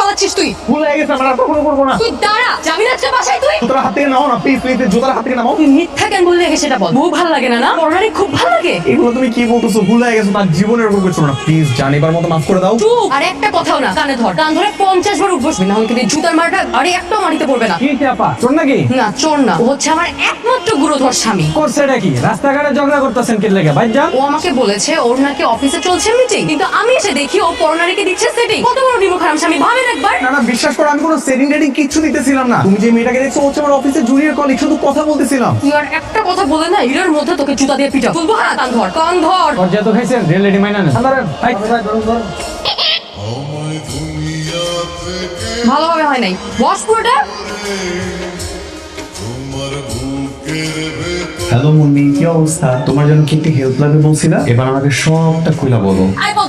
পালাচ্ছিস তুই? ভুল হয়ে গেছে, আমরা আর কখনো করবো না। তুই দাঁড়া, যাবি না আজকে বাসায় তুই? জুতার হাত থেকে নাও না প্লিজ, প্লিজ জুতার হাত থেকে নাও। তুই মিথ্যা কেন বললি আগে সেটা বল। বউ ভালো লাগে না না? পড়ানি খুব ভালো লাগে। এগুলো তুমি কি বলতেছো? ভুল হয়ে গেছে, তার জীবনে এরকম করছো না, প্লিজ জানিবার মতো মাফ করে দাও। চুপ! আর একটা কথাও না, কানে ধর, কান ধরে 50 বার উঠবসবি, না হলে কিন্তু এই জুতার মারটা আরে একটা মারিতে পড়বে না। কি আপা চোর নাকি? না চোর না, ও হচ্ছে আমার একমাত্র গুরুধর স্বামী। করছে এটা কি? রাস্তাঘাটে ঝগড়া করতেছেন কি লেগে? ভাই যান। ও আমাকে বলেছে ওর নাকি অফিসে চলছে মিটিং, কিন্তু আমি এসে দেখি ও পরনারীকে দিচ্ছে সেটিং। কত বড় নিমুখ হারাম স্বামী, ভাবেন একবার। না না বিশ্বাস করো, আমি কোনো সেটিং টেটিং কিচ্ছু দিতেছিলাম না। তুমি যে মেয়েটাকে দেখছো হচ্ছে আমার অফিসের জুনিয়র কলিগ, শুধু কথা বলতেছিলাম। তুই আর একটা কথা বলে না, হিরোর মধ্যে তোকে জুতা দিয়ে পিটা তুলবো। হ্যাঁ, কান ধর, কান ধর। পর্যায়ে তো খাইছেন রিয়েলিটি মাইনা নেন। ভালোভাবে হয় নাই, বস পুরোটা। হ্যালো মুন্নি, কি অবস্থা? তোমার জন্য কি একটু হেল্প লাগবে বলছিলা, এবার আমাকে সবটা খুলে বলো। আই বল